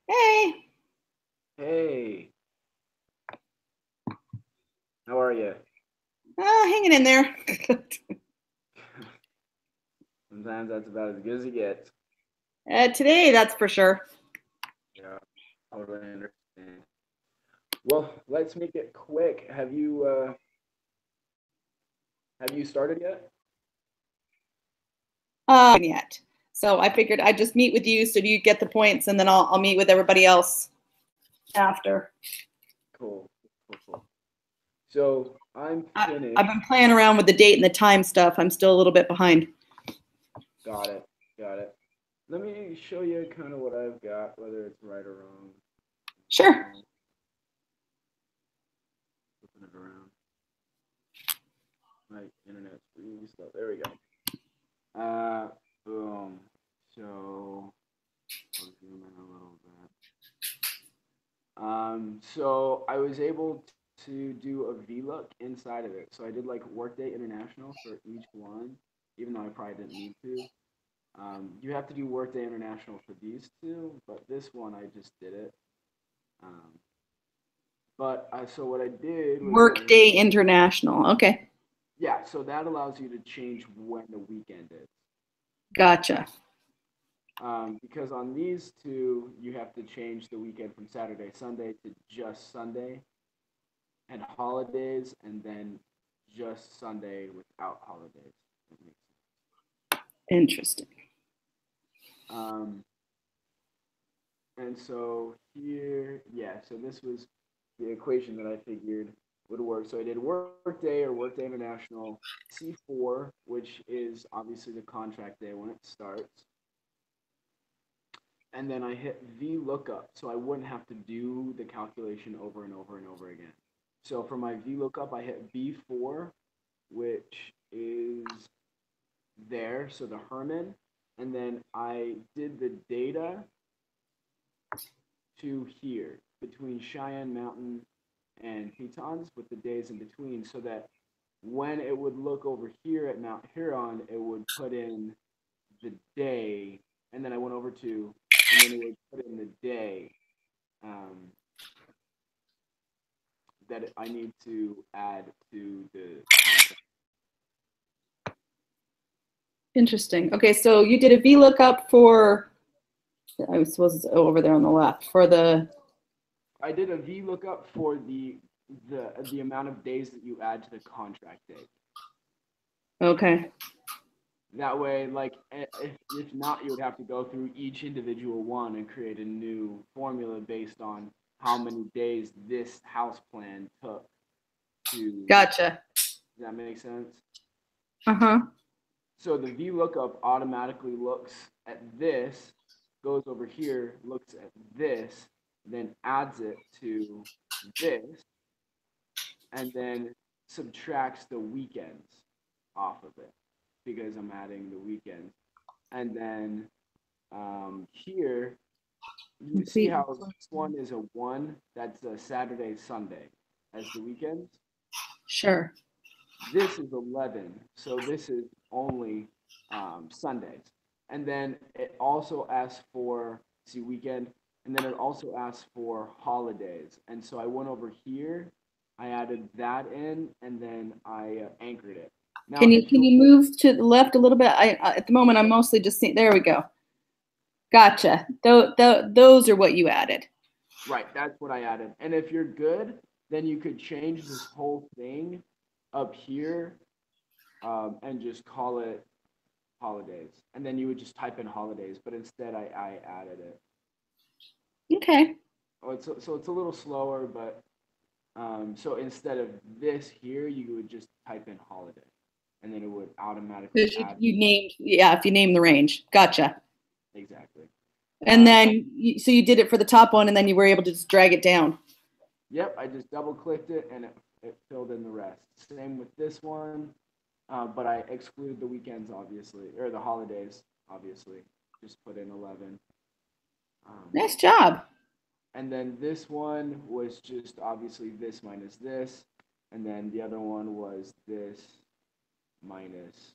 Hey, Hey, how are you? hanging in there. Sometimes that's about as good as it gets. Today, that's for sure. Yeah, totally understand. Well, let's make it quick. Have you started yet? Yet. So I figured I'd just meet with you so you get the points, and then I'll meet with everybody else after. Cool, cool, cool. So I'm I've finished. been playing around with the date and the time stuff. I'm still a little bit behind. Got it, got it. Let me show you kind of what I've got, whether it's right or wrong. Sure. Flipping it around. My internet's really slow. There we go. Boom. So I'll zoom in a little bit. So I was able to do a VLOOK inside of it. So I did like Workday International for each one, even though I probably didn't need to. You have to do Workday International for these two, but this one I just did it. Um, so what I did was Workday International. Okay. yeah, so that allows you to change when the weekend is. Gotcha. Because on these two, you have to change the weekend from Saturday, Sunday to just Sunday, and holidays, and then just Sunday without holidays. Interesting. Um, and so here, yeah, so this was the equation that I figured would work. So I did Workday or Workday International C4, which is obviously the contract day when it starts. And then I hit VLOOKUP, so I wouldn't have to do the calculation over and over and over again. So for my VLOOKUP, I hit B4, which is there, so the Herman, and then I did the data to here between Cheyenne Mountain and Tetons with the days in between, so that when it would look over here at Mount Huron, it would put in the day, and then I went over to, and then it would put in the day um, that I need to add to the contract. Interesting. Okay, so you did a VLOOKUP for, I suppose it's over there on the left, for the, I did a VLOOKUP for the amount of days that you add to the contract date. okay. That way, like, if not, you would have to go through each individual one and create a new formula based on how many days this house plan took to. Gotcha. Does that make sense? Uh-huh. So the VLOOKUP automatically looks at this, goes over here, looks at this, then adds it to this, and then subtracts the weekends off of it because I'm adding the weekends. And then here, you see Complete. how this one is a 1, that's a Saturday, Sunday as the weekends. Sure. This is 11, so this is only Sundays. And then it also asks for, see, weekend, and then it also asks for holidays. And so I went over here, I added that in, and then I anchored it. Now, if Can you, you move to the left a little bit? At the moment I'm mostly just seeing. There we go. Gotcha. Those are what you added. right, that's what I added. And if you're good, then you could change this whole thing up here and just call it holidays. And then you would just type in holidays, but instead I added it. Okay. Oh, so it's a little slower, but so instead of this here, you would just type in holiday, and then it would automatically Because add you named, yeah, if you name the range. Gotcha. exactly. And And then, so you did it for the top one, and then you were able to just drag it down. yep, I just double clicked it and it filled in the rest. Same with this one, but I excluded the weekends, obviously, or the holidays, obviously. Just put in 11. Um, Nice job. and then this one was just obviously this minus this. And then the other one was this minus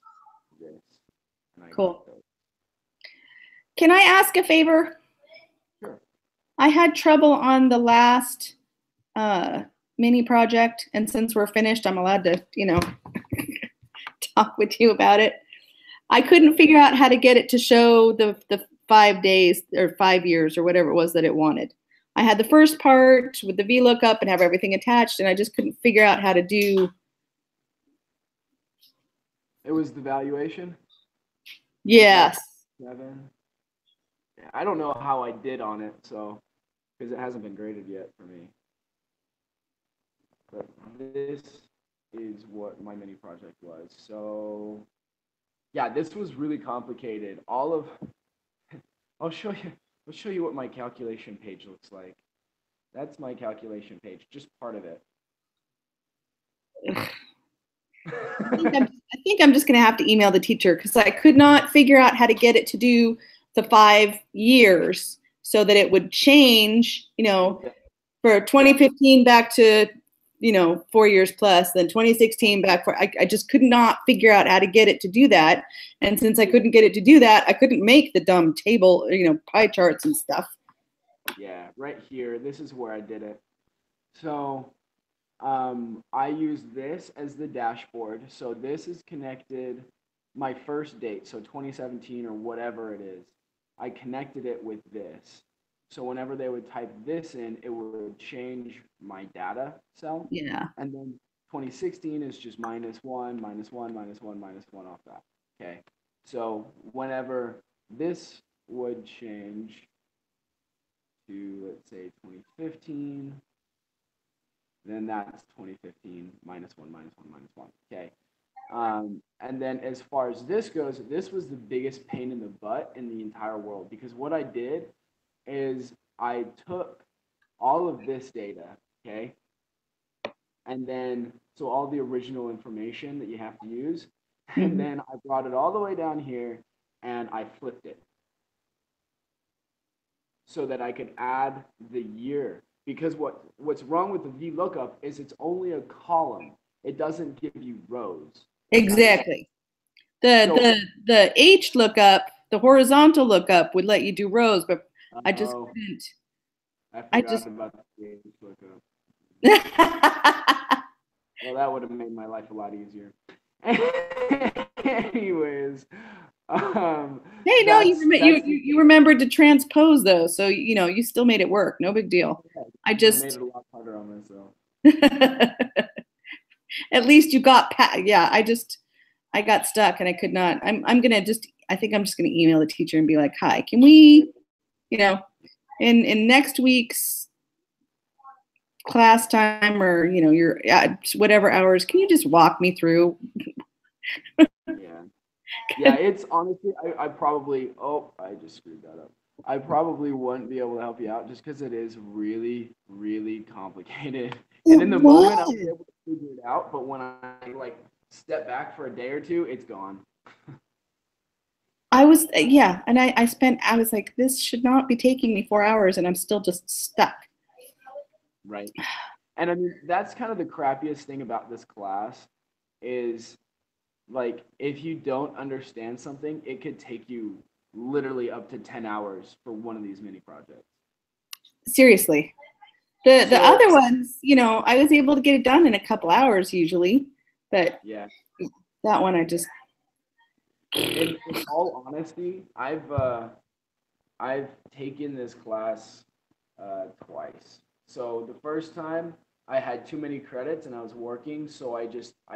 this. And I Cool. got those. Can I ask a favor? Sure. I had trouble on the last uh, mini project, and since we're finished, I'm allowed to, talk with you about it. I couldn't figure out how to get it to show the 5 days or 5 years or whatever it was that it wanted. I had the first part with the VLOOKUP and have everything attached, and I just couldn't figure out how to do. It was the valuation. Yes. 7. Yeah, I don't know how I did on it, so because it hasn't been graded yet for me. But this is what my mini project was. So yeah, this was really complicated. All of I'll show you what my calculation page looks like. That's my calculation page, just part of it. I think I'm just going to have to email the teacher because I could not figure out how to get it to do the 5 years so that it would change, for 2015 back to, 4 years plus, then 2016 back for, I just could not figure out how to get it to do that. And since I couldn't get it to do that, I couldn't make the dumb table, pie charts and stuff. Yeah, right here, this is where I did it. So I use this as the dashboard. So this is connected, my first date, so 2017 or whatever it is. I connected it with this. So whenever they would type this in, it would change my data cell. Yeah. And then 2016 is just -1, -1, -1, -1 off that. Okay. So whenever this would change to, let's say, 2015, then that's 2015 -1, -1, -1. Okay. And then as far as this goes, this was the biggest pain in the butt in the entire world because what I did is I took all of this data, okay, and then so all the original information that you have to use, and then I brought it all the way down here and I flipped it so that I could add the year. Because what's wrong with the VLOOKUP is it's only a column. It doesn't give you rows. Exactly. The H lookup, the horizontal lookup would let you do rows, but I just couldn't. I forgot about the H lookup. Well, that would have made my life a lot easier. Anyways, hey, no, you remembered to transpose those, so you still made it work. No big deal. I just made it a lot harder on myself. At least you got past. Yeah, I got stuck and I could not. I think I'm just gonna email the teacher and be like, hi, can we, in next week's class time or your whatever hours, can you just walk me through? Yeah, it's honestly, I probably, I just screwed that up. I probably wouldn't be able to help you out just because it is really, really complicated. And in the moment, I was able to figure it out, but when I step back for a day or two, it's gone. I was, yeah, and I was like, this should not be taking me 4 hours, and I'm still just stuck. Right. And I mean, that's kind of the crappiest thing about this class is if you don't understand something, it could take you literally up to 10 hours for one of these mini projects. Seriously. The other ones, I was able to get it done in a couple hours usually, but yeah, that one I just. In all honesty, I've taken this class twice. So the first time I had too many credits and I was working, so I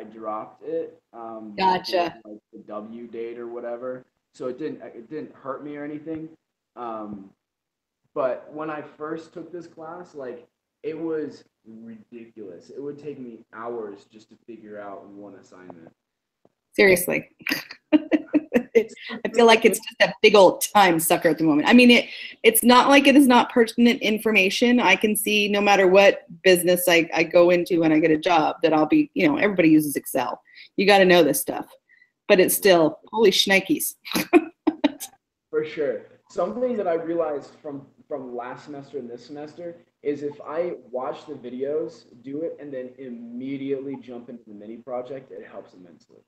dropped it. Gotcha. Before, the W date or whatever. So it didn't hurt me or anything. But when I first took this class, like it was ridiculous. It would take me hours just to figure out one assignment. Seriously. I feel like it's just a big old time sucker at the moment. I mean, it's not like it is not pertinent information. I can see no matter what business I go into when I get a job that I'll be, you know, everybody uses Excel. You got to know this stuff. But it's still, holy shnikes. For sure. Something that I realized from last semester and this semester is if I watch the videos, do it, and then immediately jump into the mini project, it helps immensely.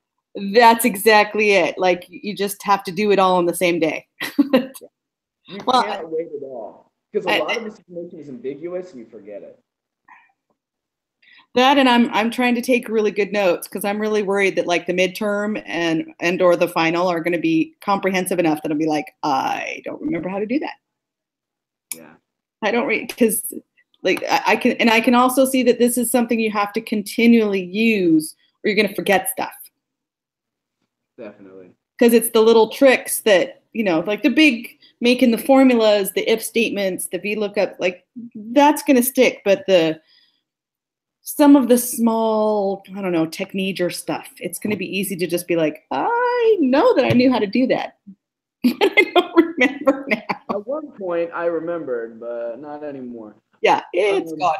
That's exactly it. Like you just have to do it all on the same day. You can't wait at all because a lot of this information is ambiguous and you forget it. That and I'm trying to take really good notes because I'm really worried that like the midterm and or the final are going to be comprehensive enough that I'll be like, I don't remember how to do that. Yeah. I don't read because like I can also see that this is something you have to continually use or you're going to forget stuff. Definitely. Because it's the little tricks that, you know, like the big making the formulas, the if statements, the VLOOKUP, like that's going to stick. But some of the small, I don't know, technique or stuff, it's going to be easy to just be like, I know that I knew how to do that. But I don't remember now. At one point I remembered, but not anymore. Yeah, it's gone.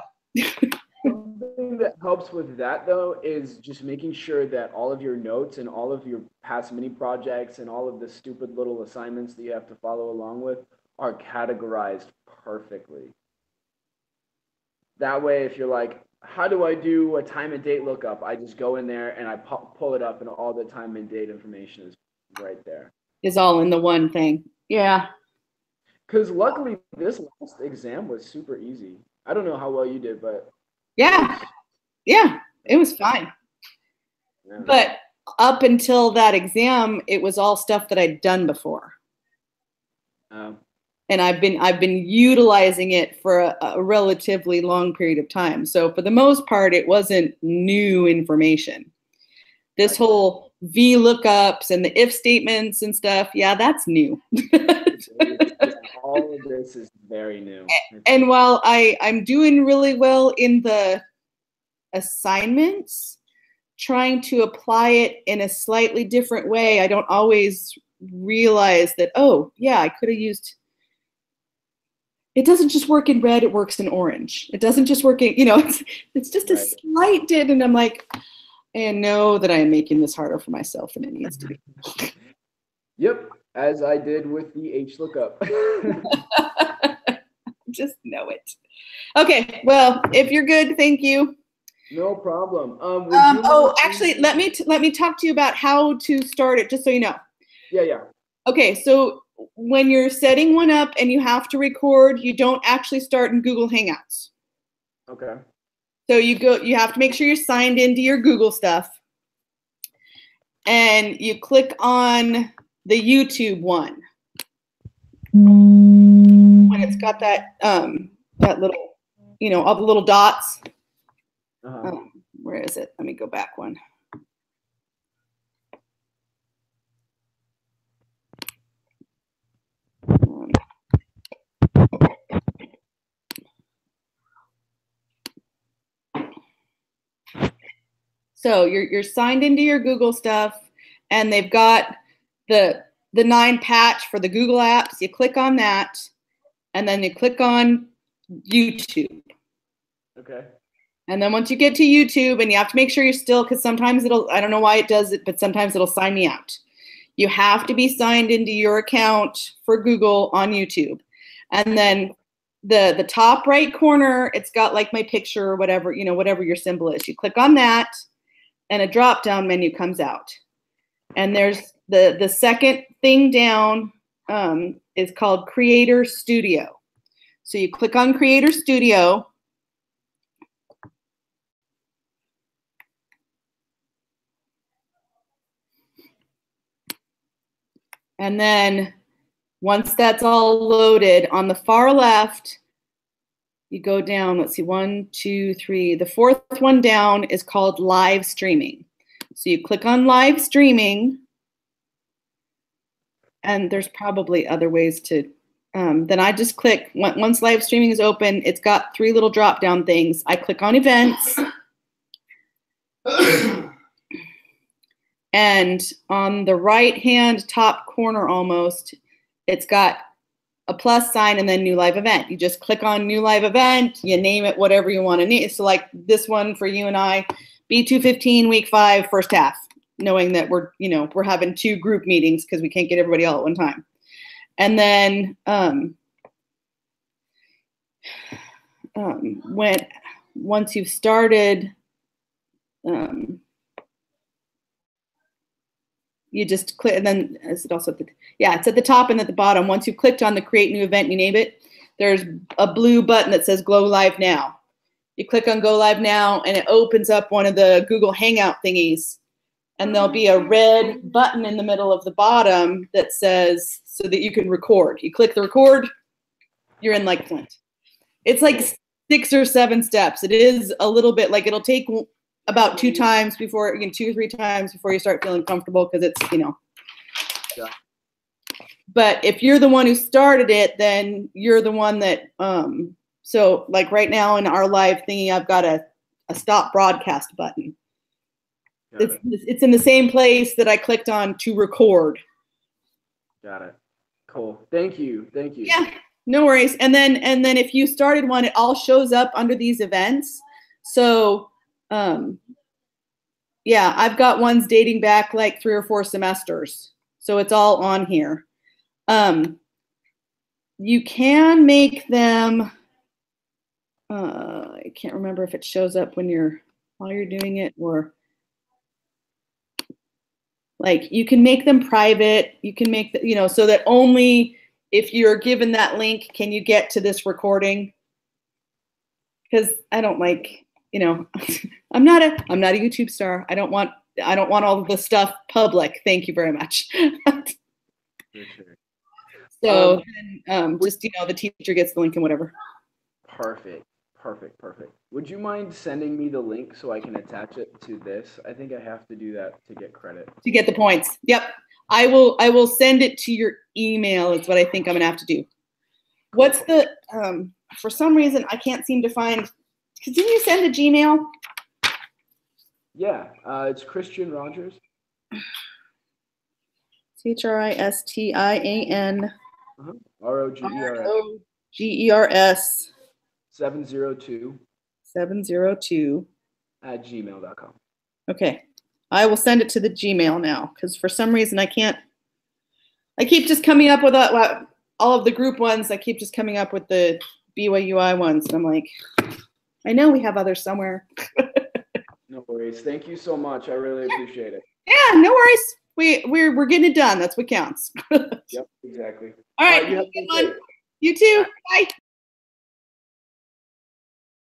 Something that helps with that though is just making sure that all of your notes and all of your past mini projects and all of the stupid little assignments that you have to follow along with are categorized perfectly. That way, if you're like, how do I do a time and date lookup? I just go in there and I pull it up and all the time and date information is right there. Is all in the one thing. Yeah. Because luckily this last exam was super easy. I don't know how well you did, but yeah, it was fine. Yeah. But up until that exam, it was all stuff that I'd done before. And I've been utilizing it for a relatively long period of time. So for the most part, it wasn't new information. This whole VLOOKUPs and the if statements and stuff, yeah, that's new. All of this is very new. And while I'm doing really well in the assignments, trying to apply it in a slightly different way, I don't always realize that, oh, yeah, I could have used, it doesn't just work in red, it works in orange. It doesn't just work in, you know, it's just a slight dip, and I'm like, I know that I am making this harder for myself than it needs to be. Yep, as I did with the HLOOKUP. Just know it. Okay, well, if you're good, thank you. No problem. Actually, let me talk to you about how to start it, just so you know. Yeah. Okay, so when you're setting one up and you have to record, you don't actually start in Google Hangouts. Okay. So you have to make sure you're signed into your Google stuff. And you click on the YouTube one. When it's got that that little, you know, all the little dots. Where is it? Let me go back one. So you're signed into your Google stuff, and they've got the 9 patch for the Google apps. You click on that, and then you click on YouTube. Okay. And then once you get to YouTube, and you have to make sure you're still, because sometimes I don't know why it does it, but sometimes it'll sign me out. You have to be signed into your account for Google on YouTube. And then the top right corner, it's got like my picture or whatever, you know, whatever your symbol is. You click on that, and a drop-down menu comes out. And there's the second thing down is called Creator Studio. So you click on Creator Studio. And then once that's all loaded, on the far left, you go down, let's see, 1, 2, 3. The fourth one down is called live streaming. So you click on live streaming, and there's probably other ways to, then I just click, once live streaming is open, it's got 3 little drop down things. I click on events. And on the right hand top corner almost, it's got a plus sign and then new live event. You just click on new live event, you name it whatever you want to name. So like this one for you and I, B215 week 5 first half, knowing that we're having 2 group meetings because we can't get everybody all at one time. And then once you've started, you just click, and then is it also it's at the top and at the bottom. Once you've clicked on the create new event, you name it, there's a blue button that says go live now. You click on go live now and it opens up one of the Google Hangout thingies, and there'll be a red button in the middle of the bottom that says so that you can record. You click the record, you're in like Flint. It's like 6 or 7 steps. It is a little bit like it'll take about 2 times before, 2 or 3 times before you start feeling comfortable because it's, Yeah. But if you're the one who started it, then you're the one that, so like right now in our live thingy, I've got a stop broadcast button. It's in the same place that I clicked on to record. Got it. Cool. Thank you. Thank you. Yeah, no worries. And then if you started one, it all shows up under these events. So, yeah, I've got ones dating back like 3 or 4 semesters. So it's all on here. You can make them, I can't remember if it shows up while you're doing it, or like you can make them private. You can make so that only if you're given that link can you get to this recording. Because I don't like, I'm not a YouTube star. I don't want all of the stuff public. Thank you very much. So just the teacher gets the link and whatever. Perfect. Would you mind sending me the link so I can attach it to this? I think I have to do that to get credit. To get the points. Yep. I will send it to your email. It's what I think I'm gonna have to do. What's the for some reason I can't seem to find. Didn't you send a Gmail? Yeah, it's Christian Rogers. CHRISTIAN ROGERS 702 at gmail.com. Okay, I will send it to the Gmail now because for some reason I can't. I keep just coming up with all of the group ones. I keep just coming up with the BYUI ones, and I'm like, I know we have others somewhere. No worries. Thank you so much. I really appreciate it. Yeah, no worries. We're getting it done. That's what counts. Yep, exactly. All right, you have a good one. You too. Bye.